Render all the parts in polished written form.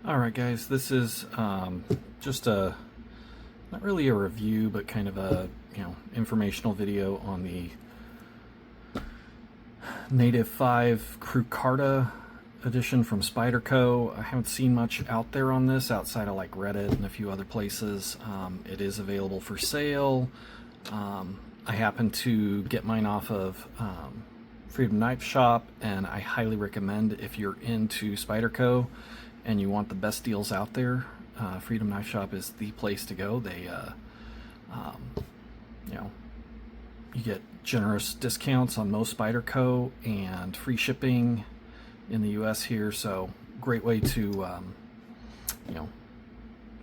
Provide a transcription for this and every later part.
Alright guys, this is just not really a review, but kind of a, informational video on the Native 5 Crucarta edition from Spyderco. I haven't seen much out there on this outside of like Reddit and a few other places. It is available for sale. I happen to get mine off of Freedom Knife Shop, and I highly recommend, if you're into Spyderco and you want the best deals out there, Freedom Knife Shop is the place to go. They, you get generous discounts on most Spyderco and free shipping in the U.S. here. So great way to,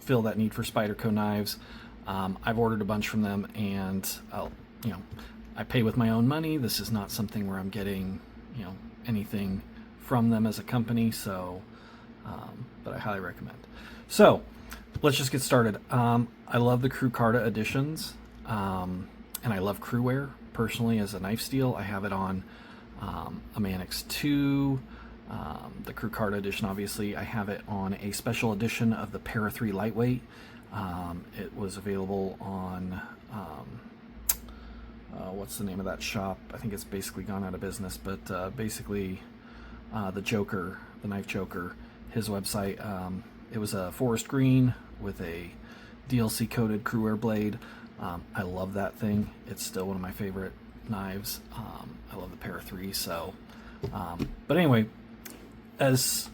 fill that need for Spyderco knives. I've ordered a bunch from them, and I pay with my own money. This is not something where I'm getting, anything from them as a company. So, but I highly recommend. So let's just get started. I love the Crucarta editions, and I love Cruwear personally as a knife steel. I have it on a Manix 2, the Crucarta edition. Obviously, I have it on a special edition of the Para 3 Lightweight. It was available on what's the name of that shop? I think it's basically gone out of business, but basically the Joker, the Knife Joker, his website. It was a forest green with a DLC coated Cruwear blade. I love that thing. It's still one of my favorite knives. I love the Para 3. So, but anyway, as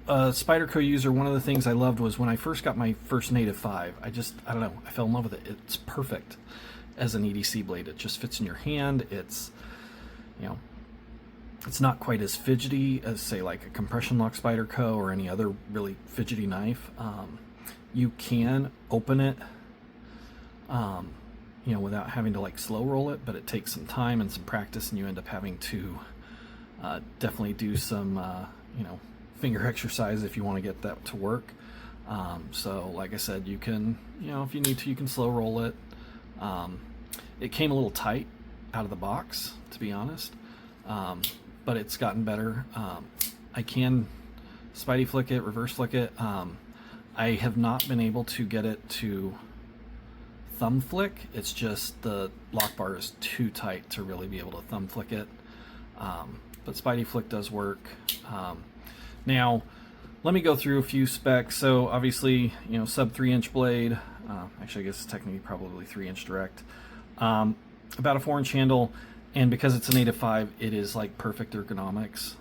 a Spyderco user, one of the things I loved was when I first got my first Native 5. I don't know, I fell in love with it. It's perfect as an EDC blade. It just fits in your hand. It's, it's not quite as fidgety as, say, like a compression lock Spyderco or any other really fidgety knife. You can open it, without having to like slow roll it, but it takes some time and some practice, and you end up having to definitely do some, finger exercise if you want to get that to work. So like I said, you can, if you need to, you can slow roll it. It came a little tight out of the box, to be honest, but it's gotten better. I can Spidey flick it, reverse flick it. I have not been able to get it to thumb flick. It's just the lock bar is too tight to really be able to thumb flick it. But Spidey flick does work. Now, let me go through a few specs. So obviously, sub 3-inch blade. Actually, I guess it's technically probably 3-inch direct. About a 4-inch handle, and because it's a Native 5, it is like perfect ergonomics.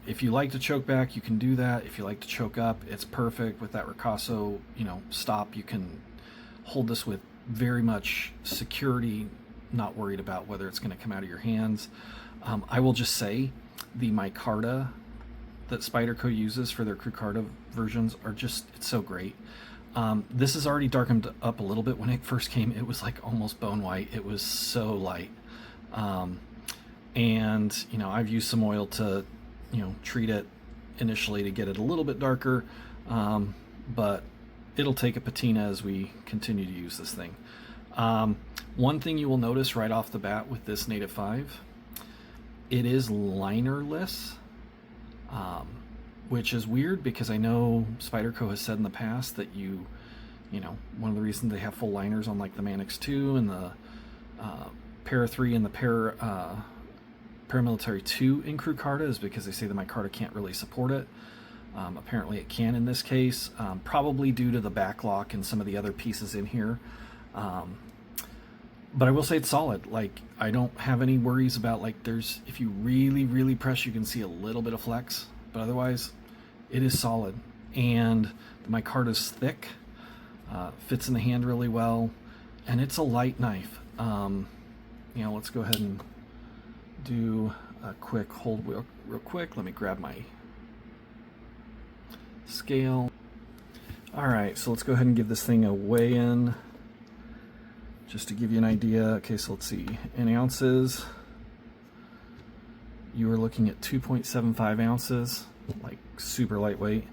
If you like to choke back, you can do that. If you like to choke up, it's perfect. With that Ricasso, stop, you can hold this with very much security, not worried about whether it's going to come out of your hands. I will just say, the micarta that Spyderco uses for their Crucarta versions are just, it's so great. This is already darkened up a little bit. When it first came, it was like almost bone white. It was so light. And, I've used some oil to, treat it initially to get it a little bit darker. But it'll take a patina as we continue to use this thing. One thing you will notice right off the bat with this Native 5, it is linerless, which is weird because I know Spyderco has said in the past that one of the reasons they have full liners on like the Manix 2 and the Para 3 and the Paramilitary 2 in Crucarta is because they say the micarta can't really support it. Apparently it can in this case, probably due to the backlock and some of the other pieces in here. But I will say it's solid. Like, I don't have any worries about, like, if you really, really press, you can see a little bit of flex, but otherwise it is solid. And the micarta's thick, fits in the hand really well, and it's a light knife. Let's go ahead and do a quick hold real quick. Let me grab my scale. All right, so let's go ahead and give this thing a weigh in, just to give you an idea. Okay, so let's see. In ounces, you are looking at 2.75 ounces, like super lightweight.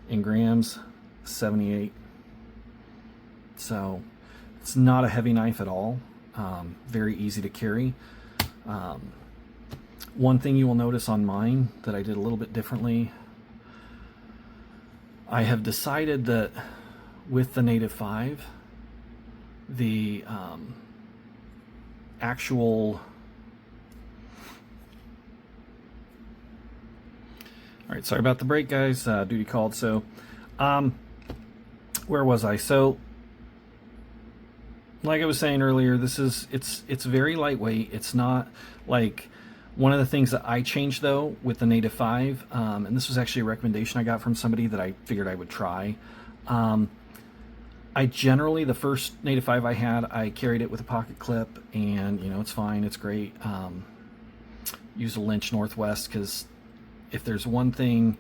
In grams, 78. So it's not a heavy knife at all. Very easy to carry. One thing you will notice on mine that I did a little bit differently, I have decided that with the Native 5, the actual... All right, sorry about the break, guys. Duty called. So, where was I? So, like I was saying earlier, it's very lightweight. It's not like... One of the things that I changed, though, with the Native 5, and this was actually a recommendation I got from somebody that I figured I would try. I generally, the first Native 5 I had, I carried it with a pocket clip, and, you know, it's fine, it's great. Use a Lynch Northwest, because if there's one thing,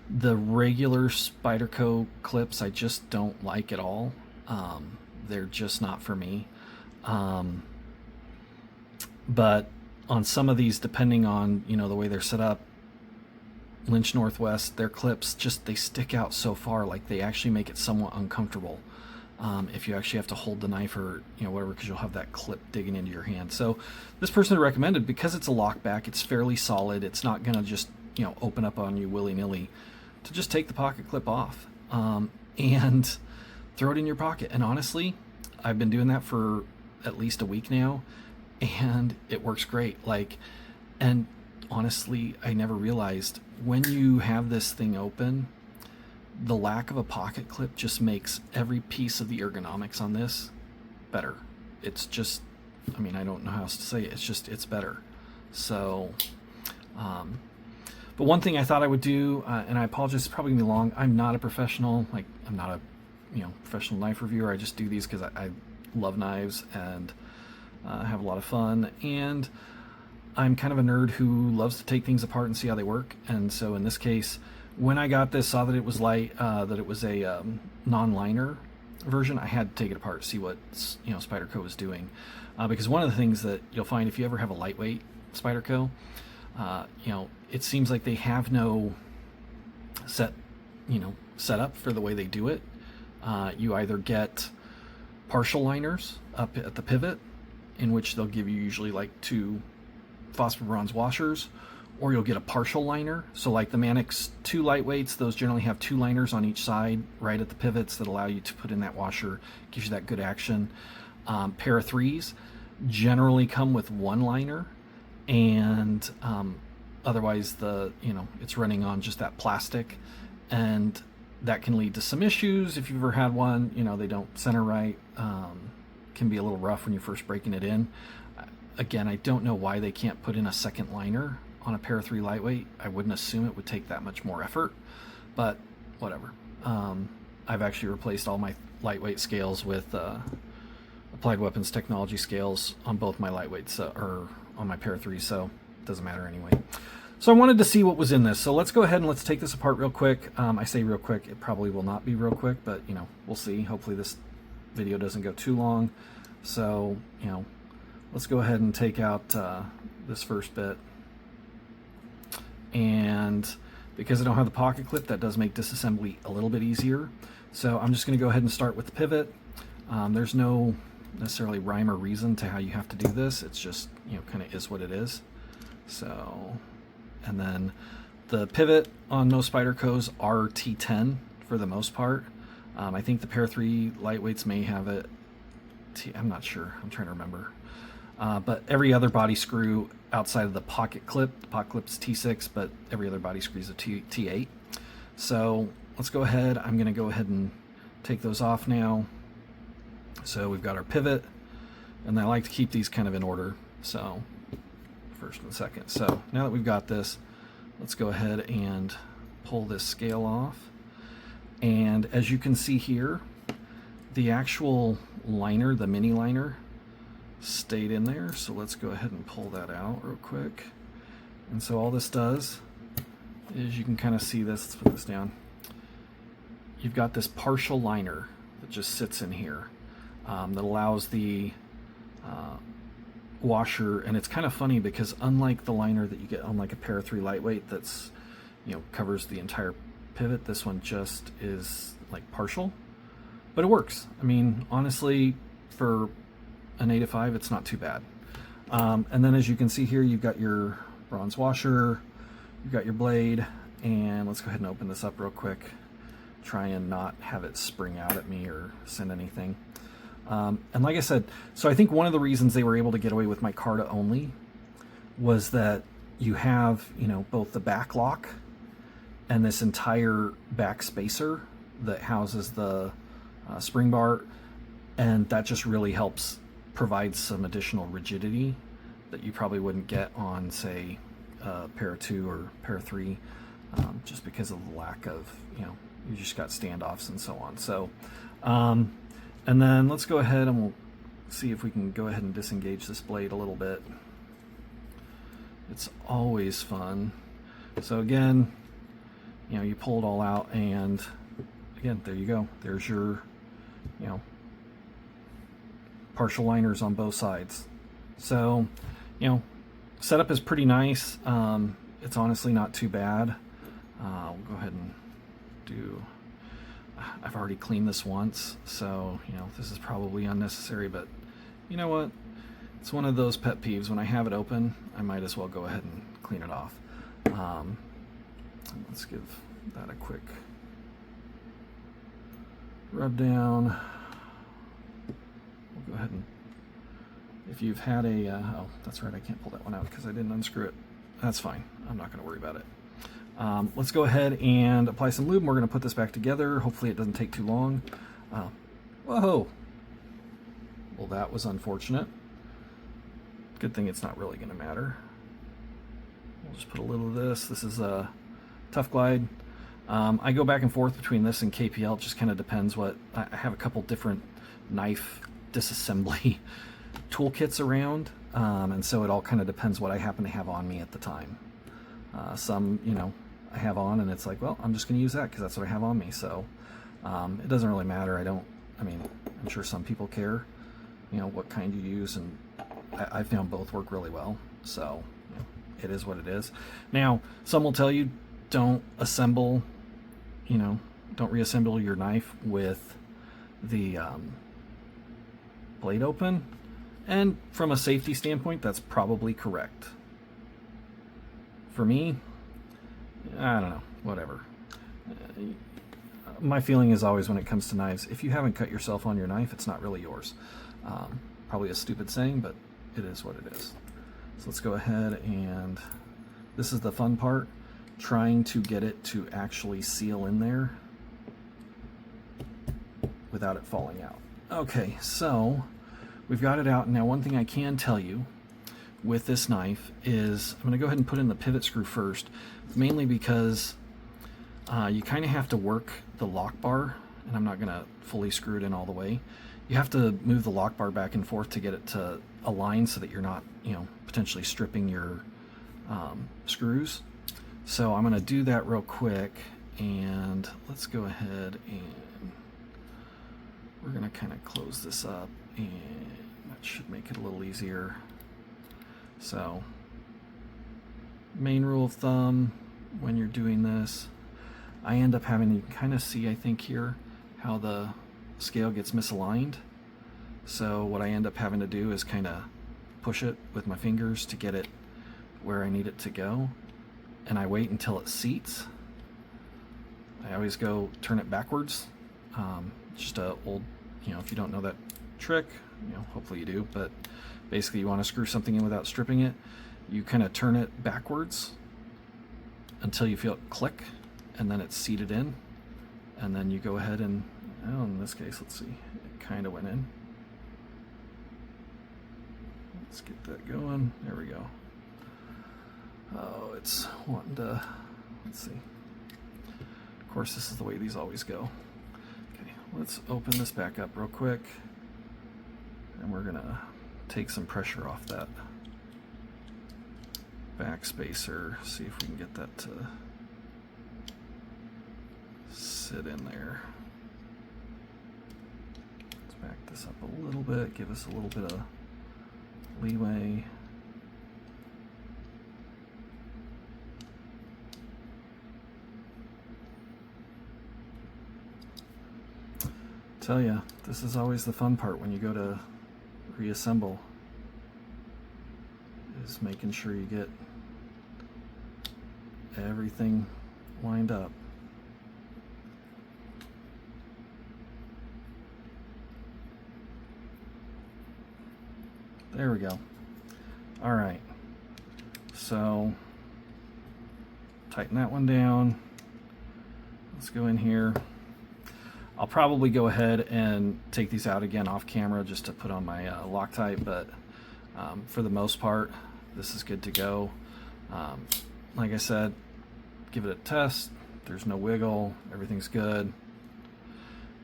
the regular Spyderco clips I just don't like at all. They're just not for me. But on some of these, depending on, you know, the way they're set up, Lynch Northwest, their clips just, they stick out so far, like they actually make it somewhat uncomfortable if you actually have to hold the knife or, you know, whatever, because you'll have that clip digging into your hand. So this person recommended, because it's a lockback, it's fairly solid, it's not gonna just, you know, open up on you willy-nilly, to just take the pocket clip off and throw it in your pocket. And honestly, I've been doing that for at least a week now, and it works great. Like, and honestly, I never realized, when you have this thing open, the lack of a pocket clip just makes every piece of the ergonomics on this better. It's just, I mean, I don't know how else to say it. It's just, it's better. So, but one thing I thought I would do, and I apologize, it's probably gonna be long. I'm not a professional, like, I'm not a, you know, professional knife reviewer. I just do these because I love knives and have a lot of fun, and I'm kind of a nerd who loves to take things apart and see how they work. And so in this case, when I got this, saw that it was light, that it was a non-liner version, I had to take it apart to see what, you know, Spyderco was doing, because one of the things that you'll find if you ever have a lightweight Spyderco, you know, it seems like they have no set up for the way they do it. You either get partial liners up at the pivot, in which they'll give you usually like 2 phosphor bronze washers, or you'll get a partial liner. So like the Manix 2 lightweights, those generally have 2 liners on each side right at the pivots that allow you to put in that washer, gives you that good action. Pair of 3s generally come with 1 liner, and otherwise it's running on just that plastic, and that can lead to some issues. If you've ever had one, you know, they don't center right, can be a little rough when you're first breaking it in. Again, I don't know why they can't put in a second liner on a pair of 3 lightweight. I wouldn't assume it would take that much more effort, but whatever. I've actually replaced all my lightweight scales with Applied Weapons Technology scales on both my lightweights, or on my pair of 3s, so it doesn't matter anyway. So I wanted to see what was in this. So let's go ahead and let's take this apart real quick. I say real quick, it probably will not be real quick, but, you know, we'll see. Hopefully this video doesn't go too long. So, you know, let's go ahead and take out this first bit. And because I don't have the pocket clip, that does make disassembly a little bit easier. So I'm just going to go ahead and start with the pivot. There's no necessarily rhyme or reason to how you have to do this. It's just, you know, kind of is what it is. So, and then the pivot on most Spydercos are T10 for the most part. I think the pair 3 lightweights may have it. I'm not sure. I'm trying to remember. But every other body screw outside of the pocket clip, the pocket clip's T6, but every other body screw is a T8. So let's go ahead. I'm going to go ahead and take those off now. So we've got our pivot, and I like to keep these kind of in order. So first and second. So now that we've got this, let's go ahead and pull this scale off. And as you can see here, the actual liner, the mini liner, stayed in there. So let's go ahead and pull that out real quick. And so all this does is, you can kind of see this, let's put this down. You've got this partial liner that just sits in here, that allows the washer, and it's kind of funny because unlike the liner that you get on like a pair of 3 lightweight that's, you know, covers the entire pivot, this one just is like partial, but it works. I mean, honestly, for a Native 5, it's not too bad. And then as you can see here, you've got your bronze washer, you've got your blade, and let's go ahead and open this up real quick. Try and not have it spring out at me or send anything. And like I said, so I think one of the reasons they were able to get away with micarta only was that you have, you know, both the back lock and this entire back spacer that houses the spring bar, and that just really helps provide some additional rigidity that you probably wouldn't get on, say, pair 2 or pair 3, just because of the lack of, you know, you just got standoffs and so on. So, and then let's go ahead and we'll see if we can go ahead and disengage this blade a little bit. It's always fun. So again, you know, you pull it all out, and again, there you go. There's your, you know, partial liners on both sides. So, you know, setup is pretty nice. It's honestly not too bad. We'll go ahead and do, I've already cleaned this once, so, you know, this is probably unnecessary, but you know what? It's one of those pet peeves. When I have it open, I might as well go ahead and clean it off. Let's give that a quick rub down. We'll go ahead and, if you've had a, oh, that's right, I can't pull that one out because I didn't unscrew it. That's fine. I'm not going to worry about it. Let's go ahead and apply some lube, and we're going to put this back together. Hopefully it doesn't take too long. Whoa! Well, that was unfortunate. Good thing it's not really going to matter. We'll just put a little of this. This is a Tough Glide. I go back and forth between this and KPL. It just kind of depends what... I have a couple different knife disassembly toolkits around, and so it all kind of depends what I happen to have on me at the time. Some, you know, I have on and it's like, well, I'm just going to use that because that's what I have on me. So it doesn't really matter. I mean, I'm sure some people care, you know, what kind you use, and I found both work really well. So, you know, it is what it is. Now, some will tell you, don't assemble, you know, don't reassemble your knife with the blade open. And from a safety standpoint, that's probably correct. For me, I don't know, whatever. My feeling is always when it comes to knives, if you haven't cut yourself on your knife, it's not really yours. Probably a stupid saying, but it is what it is. So let's go ahead, and this is the fun part, trying to get it to actually seal in there without it falling out. Okay, so we've got it out. Now, one thing I can tell you with this knife is I'm going to go ahead and put in the pivot screw first, mainly because you kind of have to work the lock bar, and I'm not going to fully screw it in all the way. You have to move the lock bar back and forth to get it to align so that you're not, you know, potentially stripping your screws. So I'm going to do that real quick, and let's go ahead and we're going to kind of close this up, and that should make it a little easier. So, main rule of thumb when you're doing this, I end up having to kind of see, I think here, how the scale gets misaligned. So what I end up having to do is kind of push it with my fingers to get it where I need it to go. And I wait until it seats. I always go turn it backwards. Just a old, you know, if you don't know that trick, you know, hopefully you do, but basically you want to screw something in without stripping it. You kind of turn it backwards until you feel it click, and then it's seated in, and then you go ahead and, oh, in this case, let's see, it kind of went in. Let's get that going. There we go. Oh, it's wanting to, let's see. Of course, this is the way these always go. Okay, let's open this back up real quick, and we're gonna take some pressure off that back spacer, see if we can get that to sit in there. Let's back this up a little bit, give us a little bit of leeway. Tell you, this is always the fun part when you go to reassemble, is making sure you get everything lined up. There we go. All right, so tighten that one down. Let's go in here. I'll probably go ahead and take these out again off camera just to put on my Loctite, but for the most part, this is good to go. Like I said, give it a test. There's no wiggle, everything's good.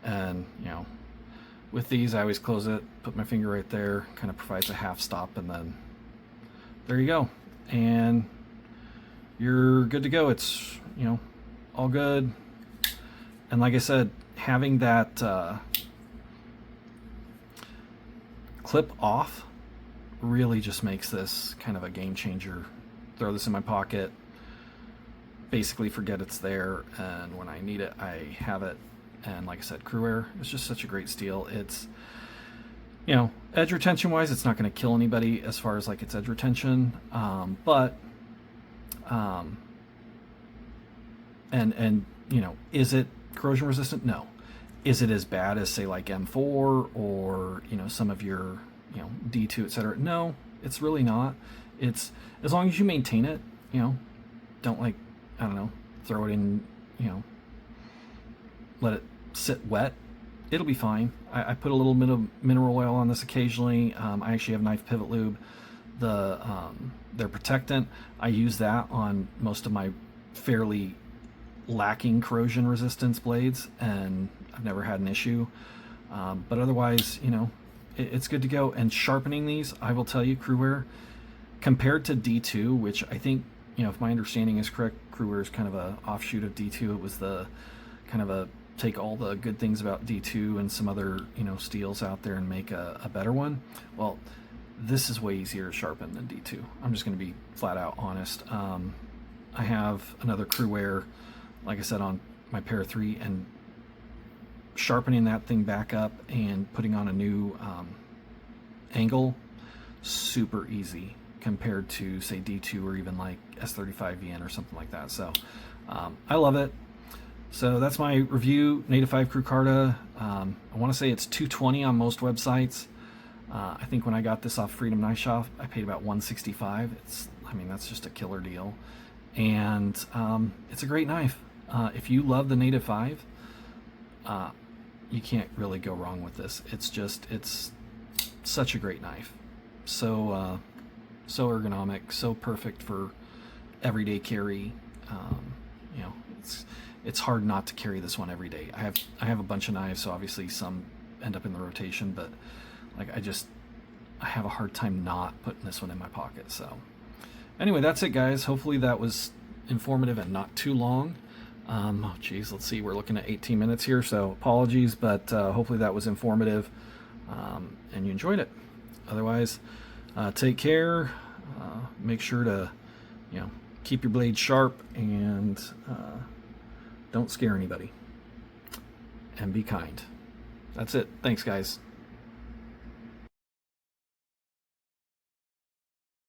And you know, with these, I always close it, put my finger right there, kind of provides a half stop, and then there you go. And you're good to go. It's, you know, all good. And like I said, having that clip off really just makes this kind of a game changer. Throw this in my pocket, basically forget it's there, and when I need it, I have it. And like I said, Cruair is just such a great steel. It's, you know, edge retention wise, it's not going to kill anybody as far as like its edge retention, but you know, is it corrosion resistant? No. Is it as bad as say like M4 or, you know, some of your, you know, D2, etc.? No, it's really not. It's, as long as you maintain it, you know, don't like, I don't know, throw it in, you know, let it sit wet, it'll be fine. I put a little bit of mineral oil on this occasionally. I actually have knife pivot lube, their protectant. I use that on most of my fairly lacking corrosion resistance blades, and I've never had an issue. But otherwise, you know, it's good to go. And sharpening these, I will tell you, Cruair, compared to D2, which I think, you know, if my understanding is correct, Cruair is kind of a offshoot of D2. It was the kind of a take all the good things about D2 and some other, you know, steels out there and make a better one. Well, this is way easier to sharpen than D2. I'm just going to be flat out honest. I have another Cruair, like I said, on my Para 3, and sharpening that thing back up and putting on a new angle, super easy compared to say D2 or even like S35VN or something like that. So I love it. So that's my review, Native 5 Crucarta. I want to say it's $220 on most websites. I think when I got this off Freedom Knife Shop, I paid about $165. I mean, that's just a killer deal. And it's a great knife. If you love the Native 5, you can't really go wrong with this. It's such a great knife. So ergonomic, so perfect for everyday carry. You know, it's hard not to carry this one every day. I have a bunch of knives, so obviously some end up in the rotation, but like I have a hard time not putting this one in my pocket. So anyway, that's it, guys. Hopefully that was informative and not too long. Oh geez, let's see, we're looking at 18 minutes here, so apologies, but hopefully that was informative and you enjoyed it. Otherwise, take care. Make sure to, you know, keep your blade sharp, and don't scare anybody, and be kind. That's it. Thanks, guys.